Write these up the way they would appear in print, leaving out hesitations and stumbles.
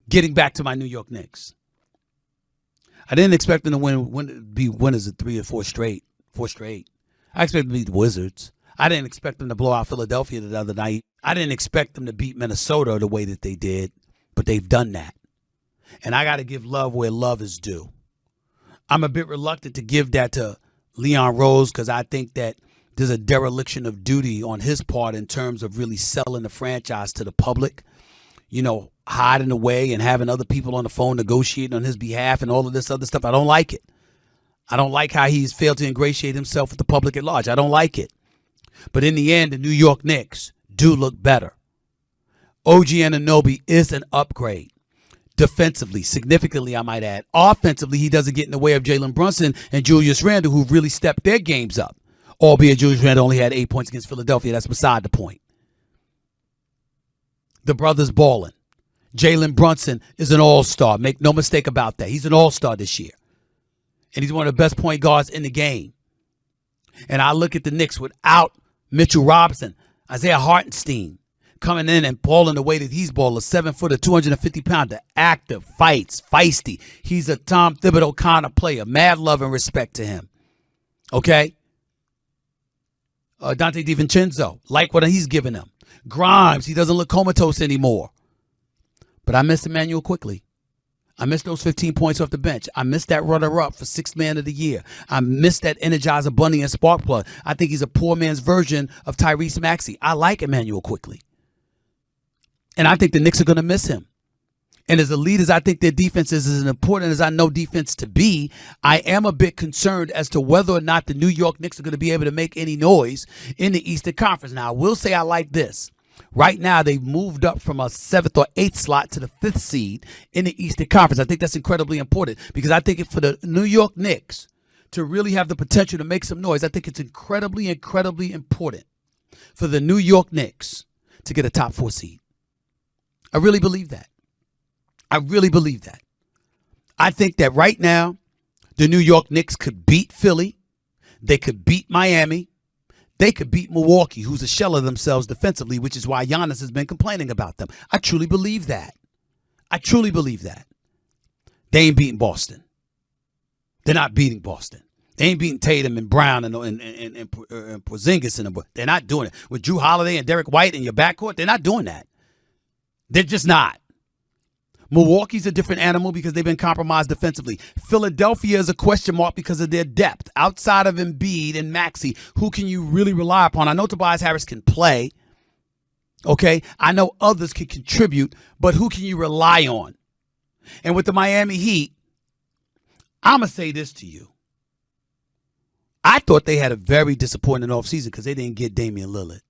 Getting back to my New York Knicks. I didn't expect them to be winners of 3 or 4 straight. I expected them to beat the Wizards. I didn't expect them to blow out Philadelphia the other night. I didn't expect them to beat Minnesota the way that they did, but they've done that. And I got to give love where love is due. I'm a bit reluctant to give that to Leon Rose because I think that there's a dereliction of duty on his part in terms of really selling the franchise to the public, hiding away and having other people on the phone negotiating on his behalf and all of this other stuff. I don't like it. I don't like how he's failed to ingratiate himself with the public at large. I don't like it. But in the end, the New York Knicks do look better. OG Anunoby is an upgrade. Defensively, significantly, I might add. Offensively, he doesn't get in the way of Jaylen Brunson and Julius Randle, who've really stepped their games up. Albeit Julius Randle only had 8 points against Philadelphia. That's beside the point. The brothers balling. Jaylen Brunson is an all-star. Make no mistake about that. He's an all-star this year. And he's one of the best point guards in the game. And I look at the Knicks without Mitchell Robinson, Isaiah Hartenstein coming in and balling the way that he's balling. A 7-footer, 250-pounder, active, fights, feisty. He's a Tom Thibodeau kind of player. Mad love and respect to him. Okay? Dante DiVincenzo, like what he's giving them. Grimes, he doesn't look comatose anymore. But I miss Emmanuel Quickly. I missed those 15 points off the bench. I missed that runner-up for 6th man of the year. I missed that Energizer Bunny and Sparkplug. I think he's a poor man's version of Tyrese Maxey. I like Emmanuel Quickly. And I think the Knicks are going to miss him. And as elite as I think their defense is, as important as I know defense to be, I am a bit concerned as to whether or not the New York Knicks are going to be able to make any noise in the Eastern Conference. Now, I will say I like this. Right now, they've moved up from a 7th or 8th slot to the 5th seed in the Eastern Conference. I think that's incredibly important because I think for the New York Knicks to really have the potential to make some noise, I think it's incredibly, incredibly important for the New York Knicks to get a top 4 seed. I really believe that. I really believe that. I think that right now, the New York Knicks could beat Philly. They could beat Miami. They could beat Milwaukee, who's a shell of themselves defensively, which is why Giannis has been complaining about them. I truly believe that. I truly believe that. They ain't beating Boston. They're not beating Boston. They ain't beating Tatum and Brown and Porzingis. They're not doing it. With Drew Holiday and Derek White in your backcourt, they're not doing that. They're just not. Milwaukee's a different animal because they've been compromised defensively. Philadelphia is a question mark because of their depth. Outside of Embiid and Maxey, who can you really rely upon? I know Tobias Harris can play. Okay? I know others can contribute, but who can you rely on? And with the Miami Heat, I'm going to say this to you. I thought they had a very disappointing offseason because they didn't get Damian Lillard.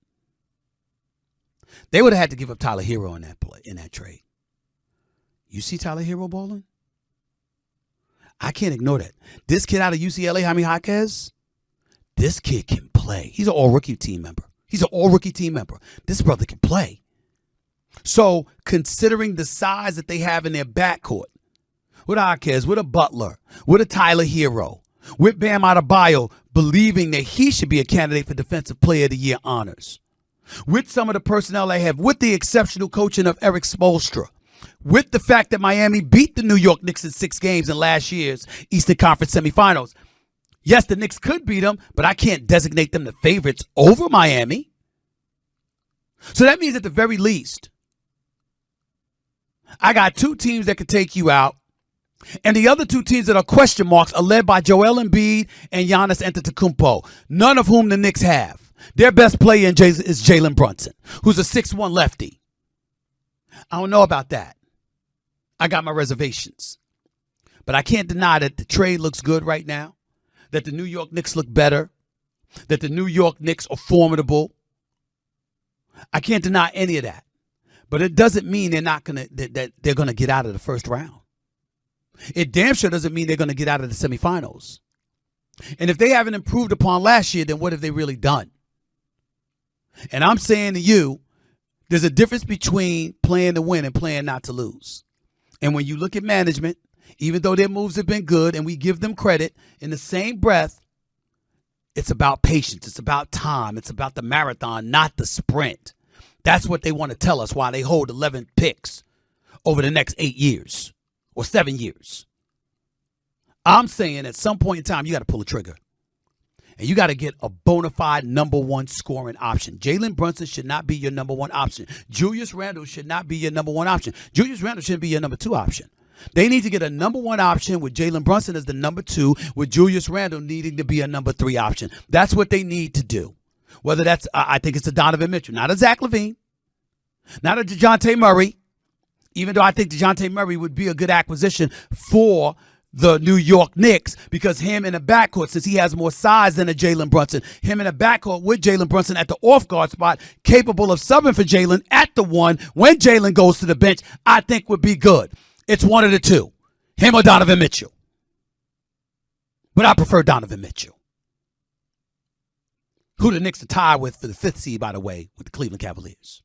They would have had to give up Tyler Hero in that trade. You see Tyler Hero balling? I can't ignore that. This kid out of UCLA, Jaime Jaquez, this kid can play. He's an all-rookie team member. This brother can play. So, considering the size that they have in their backcourt, with Jaquez, with a Butler, with a Tyler Hero, with Bam Adebayo, believing that he should be a candidate for Defensive Player of the Year honors, with some of the personnel they have, with the exceptional coaching of Eric Spoelstra, with the fact that Miami beat the New York Knicks in 6 games in last year's Eastern Conference semifinals. Yes, the Knicks could beat them, but I can't designate them the favorites over Miami. So that means at the very least, I got 2 teams that could take you out, and the other 2 teams that are question marks are led by Joel Embiid and Giannis Antetokounmpo, none of whom the Knicks have. Their best player is Jaylen Brunson, who's a 6'1 lefty. I don't know about that. I got my reservations. But I can't deny that the trade looks good right now, that the New York Knicks look better, that the New York Knicks are formidable. I can't deny any of that. But it doesn't mean that they're gonna get out of the first round. It damn sure doesn't mean they're gonna get out of the semifinals. And if they haven't improved upon last year, then what have they really done? And I'm saying to you, there's a difference between playing to win and playing not to lose. And when you look at management, even though their moves have been good and we give them credit, in the same breath, it's about patience. It's about time. It's about the marathon, not the sprint. That's what they want to tell us while they hold 11 picks over the next 8 years or 7 years. I'm saying at some point in time, you got to pull a trigger. And you got to get a bona fide number one scoring option. Jaylen Brunson should not be your number one option. Julius Randle should not be your number one option. Julius Randle shouldn't be your number two option. They need to get a number one option with Jaylen Brunson as the number two, with Julius Randle needing to be a number three option. That's what they need to do. Whether that's, I think it's a Donovan Mitchell, not a Zach LaVine, not a DeJounte Murray, even though I think DeJounte Murray would be a good acquisition for the New York Knicks, because him in the backcourt, since he has more size than a Jaylen Brunson, him in the backcourt with Jaylen Brunson at the off guard spot, capable of subbing for Jaylen at the one when Jaylen goes to the bench, I think would be good. It's one of the two, him or Donovan Mitchell. But I prefer Donovan Mitchell, who the Knicks are tied with for the 5th seed, by the way, with the Cleveland Cavaliers.